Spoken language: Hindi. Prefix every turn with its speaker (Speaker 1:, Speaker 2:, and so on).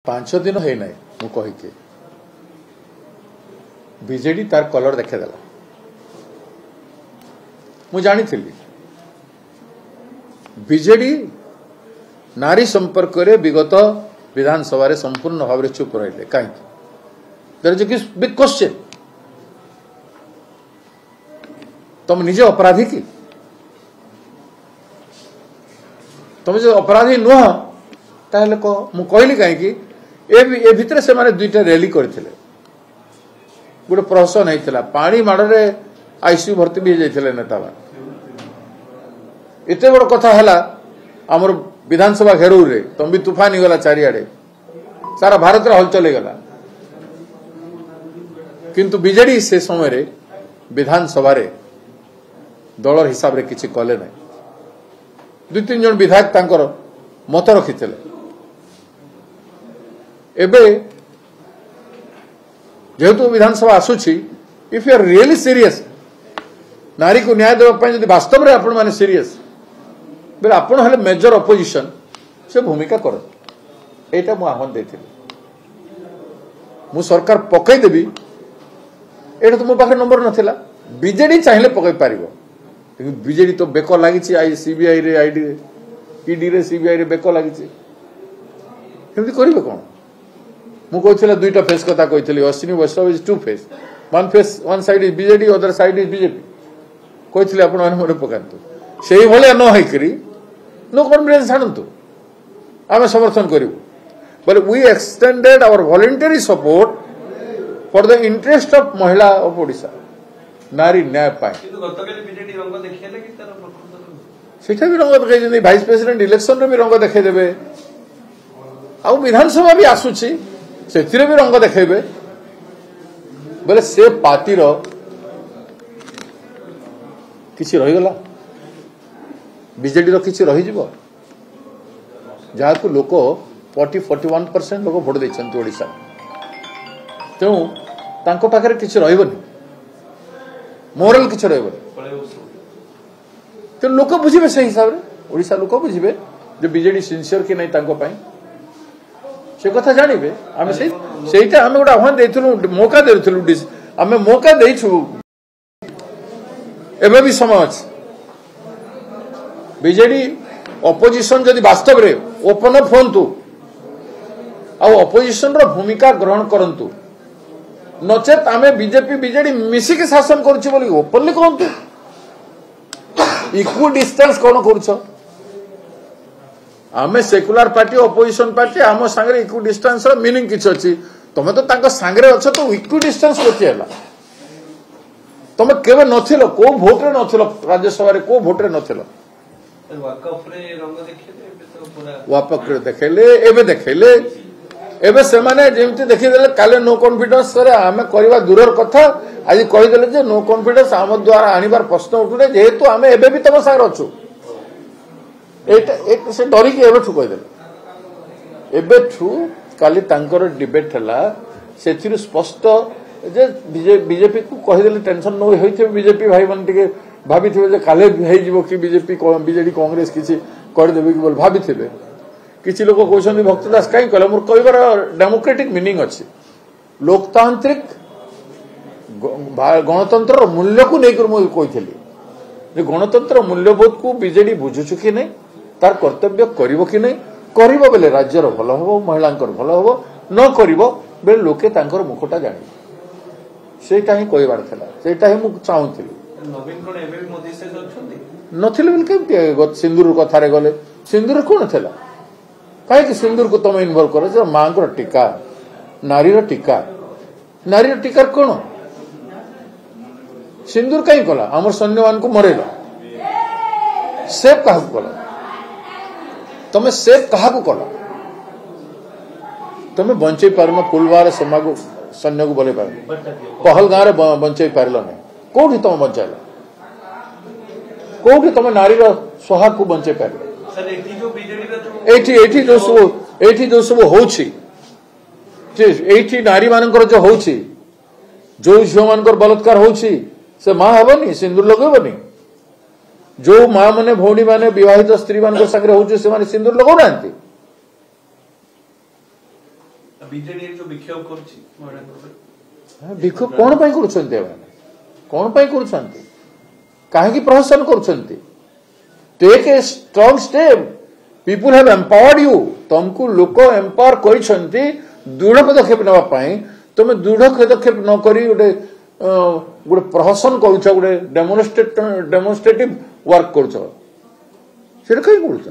Speaker 1: पांच दिन है ना मुझे बीजेडी तार कलर देखेदेला मु जानी बीजेडी नारी संपर्क रे विगत विधानसभा रे संपूर्ण भाव में चुप रही कहीं देयर इज बिग क्वेश्चन तुम निजे अपराधी की तुम जो अपराधी नुह ताहले को मु कहली कहीं ए भितर से माने दुईटा रैली करथिले गोटे प्रहसन होता पानी माड़े आईसीयू भर्ती भी जाते नेता एत बड़ कथा है आमर विधानसभा घेरू रे तुम भी तूफान ही गला चारिआडे सारा भारत रे हलचल हो गला किंतु बीजेडी से समय रे विधानसभा रे दलर हिसाब रे किछि कले नै दुई तीन जन विधायक तांकर मत रखिथिले एबे जेहेतु विधानसभा आसुची if you are really serious नारी को न्याय देवाई जब वास्तव में आपण मैंने सीरियस बेले आपण हेले मेजर अपोजिशन से भूमिका कर एटा मु आह्वान देथिली मु सरकार पकईदेवी एटा तो मो पाखे नंबर नथिला बीजेडी चाहिए पकई पारिबो लेकिन बीजेडी तो बेक लागिछि आई सीबीआई रे आईडी ईडी रे सीबीआई रे बेक लागिछि केमति करिवे कोन मु कहथिला दुईटा फेस कथा कहथिली Ashwini Vaishnaw is two face one side is BJD other side is BJP कहथिली आपण माने मोरे पकांतु सेही भले न होइकरी नो कॉन्फिडेंस छाडंतु आमे समर्थन करिवु बोले we extended our voluntary support for the interest of महिला ऑफ ओडिशा नारी न्याय पाए किंतु गतकाली बीजेडी रंग देखिले कि तार सेठा भी रंग देखै भाइस प्रेसिडेंट इलेक्शन रे भी रंग देखै देबे आ विधानसभा भी आसुची से भी रंग देखेबे बोले से पार्टी रो किसी रहीगला बीजेडी रो किसी रही जीवो जहाँ को लोक 41% लोक भोट देछन ओडिशा तेणु तांको पाखरे किसी रहिबनी मोरल किसी रहिबनी तेणु लोक बुझिबे से हिसाब रे ओडिशा लोक बुझिबे जो बीजेडी सिंसियर कि नहीं तांको पाई से कथा जानवे आम सेटा आम गोटे आह्वान देथिलु मौका देथिलु आम मौका देइछु एबे भी समय अछि बीजेडी ऑपोजिशन जदि वास्तव रे ओपन अप होंतु आ ऑपोजिशन रो भूमिका ग्रहण करंतु नचेत आमे बीजेपी बीजेडी मिसी के शासन करछि बोली ओपनली कहंतु इक्वल डिस्टेंस कोन करछ आमे सेकुलर पार्टी ऑपोजिशन पार्टी आम सांगे इक्वल डिस्टेंस रो मीनिंग किछ अछि तमे तो तांको सांगे अछ तो इक्वल डिस्टेंस कोथि हला तमे केबे नथिलो को भोट रे नथिलो राज्यसभा रे को भोट रे नथिलो वाकफ रे रंग देखिले एबे तो पूरा वाकफ रे देखले एबे से माने जेमति देखि देले काले नो कॉन्फिडेंस रे आमे करबा दूरर कथा आज कहि देले जे नो कॉन्फिडेंस आम द्वारा आनिबार प्रश्न उठुने जेहेतु आमे एबे भी तम सांगे अछु एक से डरी के एबे ठु कहि देले एबे ठु काली तांकर डिबेट हला सेथिरु स्पष्ट जे बीजेपी को कहि देले टेंशन न होइथे बीजेपी भाई मन टिके भाबिथिबे जे काले हेइ जिवो कि बीजेडी कांग्रेस किछि कर देबे कि बोल भाबिथिबे किछि लोक कहउछन भक्तदास काई कहले मोर कहबार डेमोक्रेटिक मीनिंग अछि लोकतांत्रिक गणतंत्र मूल्य को नेकर मु कहिथली जे गणतंत्र मूल्यबोध को बीजेडी बुझुछु कि नै तार कर्तव्य करिवो कि नै करिवो बेले राज्यर भलो होबो महिलांकर भलो होबो न करिवो बेले लोके तांकर मुखटा जानि सेटा ही कहबार थला सेटा ही मु चाहुथिली नवीन कोन एबे भी मोदी से अछंती नथिले बेले केमति सिंदूर कथा रे गले सिंदूर कोन थला काहे कि सिंदूर को तुम इन्वॉल्व करो जे मांगर टीका नारी टीका कोन सिंदूर कहीं कला आमर सैन्य मान को मरेला सेव कहा कला तमे सेव कहा को कला तमे बंचई पारन फुलवार समा को सैन्य को बोले पार पहल गाँव रे बंचई पारल नहीं कोठी तुम बंचाइला कोठी तुम नारी सुहाग को बंचई पार एठी जो सब होछि एठी नारी मानकर जो होछि जो झियो मानकर बलात्कार होछि से मां हेबनी सिंदूर लगेबनी जो मां माने भौणी माने विवाहित स्त्री मान संगे होछि से माने सिंदूर लगौ नांती
Speaker 2: बीजेडी जो विक्षोभ करुछि
Speaker 1: विक्षोभ कोन पई करूछन्ते कोन पई करूछन्ते काहे प्रहसन करूछन्ते take a strong step people have empowered you तुमको लोक एम्पावर करिसन्ते दृढ़ पदक्षेप नेबा पई तुम दृढ़ पदक्षेप न करी गोटे गोटे प्रहसन करूछ गोटे डेमोन्स्ट्रेटिव वर्क करूछ सेटा कई करूछ